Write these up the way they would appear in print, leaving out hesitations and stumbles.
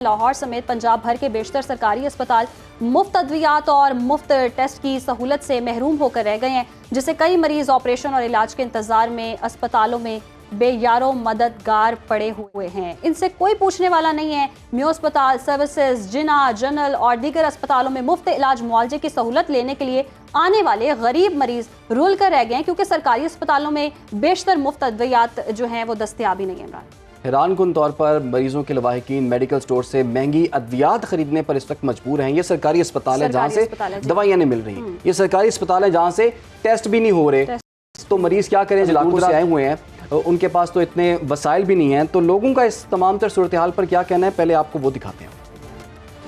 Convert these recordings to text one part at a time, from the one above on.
लाहौर समेत पंजाब भर के बेशतर सरकारी अस्पताल मुफ्त अद्वियात और मुफ्त टेस्ट की सहूलत से महरूम होकर रह गए हैं, जिससे कई मरीज ऑपरेशन और इलाज के इंतजार में अस्पतालों में बेयारो मददगार पड़े हुए हैं। इनसे कोई पूछने वाला नहीं है। म्यू अस्पताल सर्विसेज, जिना, जनरल और दीगर अस्पतालों में मुफ्त इलाज मुआवजे की सहूलत लेने के लिए आने वाले गरीब मरीज रुल कर रह गए हैं, क्योंकि सरकारी अस्पतालों में बेशतर मुफ्त अद्वियात जो हैं वो दस्तयाब ही नहीं है। इमरान, हैरानकुन तौर पर मरीजों के लवाहिकीन मेडिकल स्टोर से महंगी अद्वियात खरीदने पर इस वक्त मजबूर हैं। ये सरकारी अस्पताल है जहाँ से दवाइयाँ नहीं मिल रही, ये सरकारी अस्पताल है जहाँ से टेस्ट भी नहीं हो रहे। तो मरीज क्या करें, जो इलाकों से आए हुए हैं उनके पास तो इतने वसाइल भी नहीं हैं। तो लोगों का इस तमाम तर सूरत हाल पर क्या कहना है, पहले आपको वो दिखाते हैं।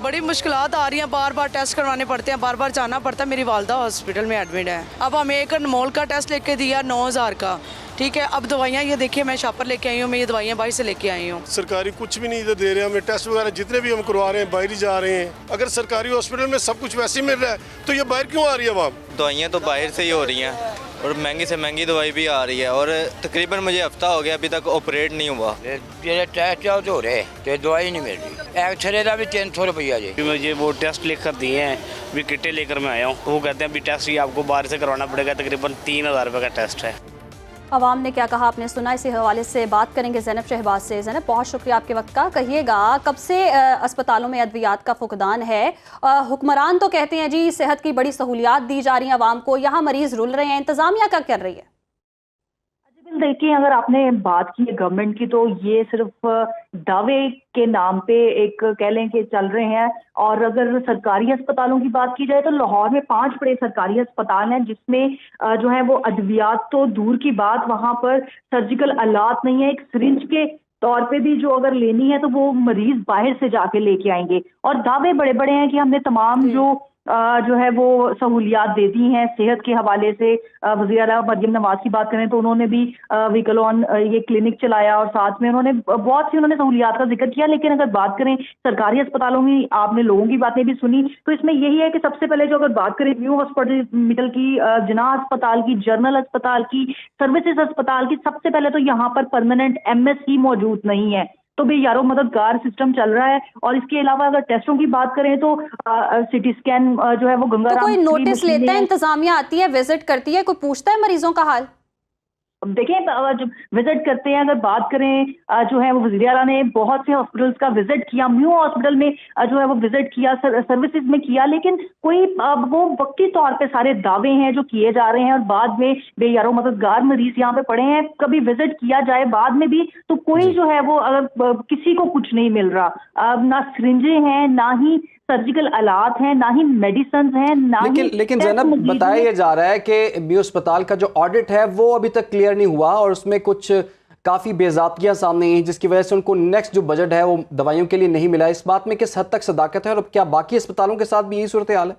बड़ी मुश्किलात आ रही हैं, बार बार टेस्ट करवाने पड़ते हैं, बार बार जाना पड़ता है। मेरी वालदा हॉस्पिटल में एडमिट है। अब हमें एक अनमोल का टेस्ट लेके दिया 9000 का, ठीक है। अब दवाइयाँ ये देखिए, मैं शापर लेके आई हूँ, मैं ये दवाइयाँ बाहर से लेके आई हूँ। सरकारी कुछ भी नहीं इधर दे रहे हैं हमें। टेस्ट वगैरह जितने भी हम करवा रहे हैं बाहर ही जा रहे हैं। अगर सरकारी हॉस्पिटल में सब कुछ वैसे ही मिल रहा है तो ये बाहर क्यों आ रही है आवाम? दवाइयाँ तो बाहर से ही हो रही हैं और महंगी से महंगी दवाई भी आ रही है, और तकरीबन मुझे हफ्ता हो गया अभी तक ऑपरेट नहीं हुआ। ये टेस्ट हो रहे तो दवाई नहीं मिल रही। एक्सरे का भी 300 रुपया जी। मुझे वो टेस्ट लिख कर दिए हैं, भी किटें लेकर मैं आया हूँ। वो कहते हैं अभी टेस्ट ही आपको बाहर से करवाना पड़ेगा, तकरीबन 3000 रुपये का टेस्ट है। अवाम ने क्या कहा आपने सुना, इसी हवाले से बात करेंगे ज़ैनब शहबाज से। ज़ैनब, बहुत शुक्रिया आपके वक्त का। कहिएगा, कब से अस्पतालों में अद्वियात का फुकदान है? हुक्मरान तो कहते हैं जी सेहत की बड़ी सहूलियात दी जा रही हैं अवाम को, यहाँ मरीज रुल रहे हैं, इंतजामिया क्या कर रही है? देखिए, अगर आपने बात की है गवर्नमेंट की, तो ये सिर्फ दावे के नाम पे एक कह लें कि चल रहे हैं। और अगर सरकारी अस्पतालों की बात की जाए तो लाहौर में 5 बड़े सरकारी अस्पताल हैं, जिसमें जो है वो अद्वियात तो दूर की बात, वहां पर सर्जिकल आलात नहीं है। एक सिरिंज के तौर पे भी जो अगर लेनी है तो वो मरीज बाहर से जाके लेके आएंगे। और दावे बड़े बड़े हैं कि हमने तमाम जो है वो सहूलियात दे दी हैं सेहत के हवाले से। वज़ीर आला मरियम नवाज की बात करें तो उन्होंने भी व्हीकल ऑन ये क्लिनिक चलाया और साथ में उन्होंने बहुत सी सहूलियात का जिक्र किया। लेकिन अगर बात करें सरकारी अस्पतालों की, आपने लोगों की बातें भी सुनी, तो इसमें यही है कि सबसे पहले जो अगर बात करें म्यू हॉस्पिटल की, जिना अस्पताल की, जनरल अस्पताल की, सर्विसेज अस्पताल की, सबसे पहले तो यहाँ पर परमानेंट MSc मौजूद नहीं है। तो भी यारो मददगार सिस्टम चल रहा है। और इसके अलावा अगर टेस्टों की बात करें तो सिटी स्कैन जो है वो गंगाराम, तो कोई नोटिस लेता है, इंतजामिया आती है, विजिट करती है, कोई पूछता है मरीजों का हाल? देखिए, जब विजिट करते हैं, अगर बात करें जो है वो वज़ीर आला ने बहुत से हॉस्पिटल्स का विजिट किया, म्यू हॉस्पिटल में जो है वो विजिट किया, सर्विसेज में किया, लेकिन कोई वो वक्ती तौर पे सारे दावे हैं जो किए जा रहे हैं और बाद में बेयारो मददगार मरीज यहाँ पे पड़े हैं। कभी विजिट किया जाए बाद में भी तो कोई जो है वो अगर किसी को कुछ नहीं मिल रहा, ना सिरिंजें हैं, ना ही सर्जिकल आलात हैं, ना ही मेडिसिन हैं, ना लेकिन ज़ैनब, बताया ये जा रहा है कि म्यू अस्पताल का जो ऑडिट है वो अभी तक क्लियर नहीं हुआ और उसमें कुछ काफ़ी बेज़ाब्तियाँ सामने आई, जिसकी वजह से उनको नेक्स्ट जो बजट है वो दवाइयों के लिए नहीं मिला। इस बात में किस हद तक सदाकत है और क्या बाकी अस्पतालों के साथ भी यही सूरत हाल है?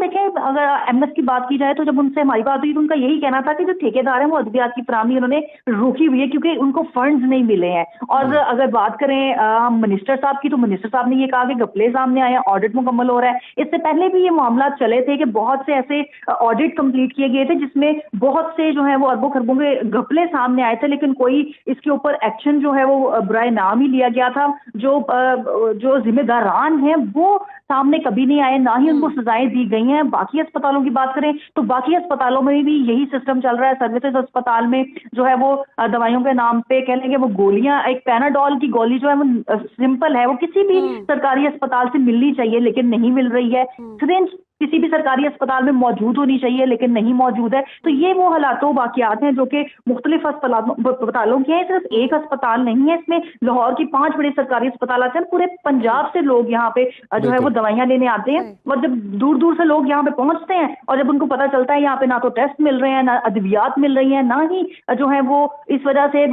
देखिए, अगर MS की बात की जाए तो जब उनसे हमारी बात हुई तो उनका यही कहना था कि जो ठेकेदार हैं वो अद्वियात की फराहमी उन्होंने रोकी हुई है क्योंकि उनको फंड्स नहीं मिले हैं। और अगर बात करें हम मिनिस्टर साहब की, तो मिनिस्टर साहब ने ये कहा कि घपले सामने आए हैं, ऑडिट मुकम्मल हो रहा है। इससे पहले भी ये मामला चले थे कि बहुत से ऐसे ऑडिट कंप्लीट किए गए थे जिसमें बहुत से जो है वो अरबों खरबों के घपले सामने आए थे, लेकिन कोई इसके ऊपर एक्शन जो है वो बुराए नाम ही लिया गया था। जो जिम्मेदारान हैं वो सामने कभी नहीं आए, ना ही उनको सजाएं दी गई हैं। बाकी अस्पतालों की बात करें तो बाकी अस्पतालों में भी यही सिस्टम चल रहा है। सर्विसेज अस्पताल में जो है वो दवाइयों के नाम पे कह लेंगे वो गोलियां, एक पैनाडोल की गोली जो है वो सिंपल है, वो किसी भी सरकारी अस्पताल से मिलनी चाहिए लेकिन नहीं मिल रही है। सिरिंज किसी भी सरकारी अस्पताल में मौजूद होनी चाहिए लेकिन नहीं मौजूद है। तो ये वो हालात वाक़ियात हैं जो कि मुख्तलिफ अस्पतालों के हैं, सिर्फ एक अस्पताल नहीं है। इसमें लाहौर की 5 बड़े सरकारी अस्पताल आते हैं, पूरे पंजाब से लोग यहाँ पे जो है वो दवाइयाँ लेने आते हैं। और जब दूर दूर से लोग यहाँ पे पहुंचते हैं और जब उनको पता चलता है यहाँ पे ना तो टेस्ट मिल रहे हैं, ना अद्वियात मिल रही है, ना ही जो है वो इस वजह से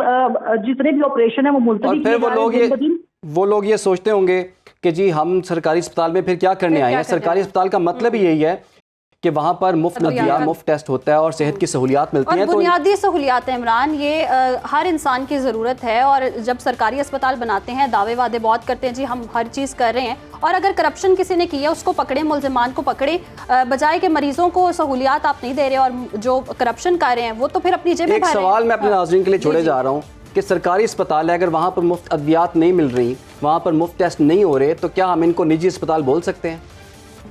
जितने भी ऑपरेशन है वो मुलतवी किए जा रहे हैं। वो लोग ये सोचते होंगे कि जी हम सरकारी अस्पताल में फिर क्या करने आए हैं। सरकारी अस्पताल का मतलब ही यही है कि वहाँ पर मुफ्त अद्वियात, मुफ्त टेस्ट होता है और सेहत की सहूलियात मिलती हैं। और बुनियादी सहूलियात है इमरान, ये हर इंसान की ज़रूरत है। और जब सरकारी अस्पताल बनाते हैं दावे वादे बहुत करते हैं जी हम हर चीज़ कर रहे हैं, और अगर करप्शन किसी ने किया उसको पकड़े, मुल्जिमान को पकड़े, बजाय के मरीजों को सहूलियात आप नहीं दे रहे और जो करप्शन कर रहे हैं वो तो फिर अपनी जेब में। एक सवाल मैं अपने नाज़रीन के लिए छोड़े जा रहा हूँ कि सरकारी अस्पताल है, अगर वहाँ पर मुफ्त अद्वियात नहीं मिल रही, वहाँ पर मुफ्त टेस्ट नहीं हो रहे, तो क्या हम इनको निजी अस्पताल बोल सकते हैं?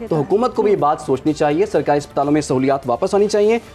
तो हुकूमत को भी ये बात सोचनी चाहिए, सरकारी अस्पतालों में सहूलियात वापस आनी चाहिए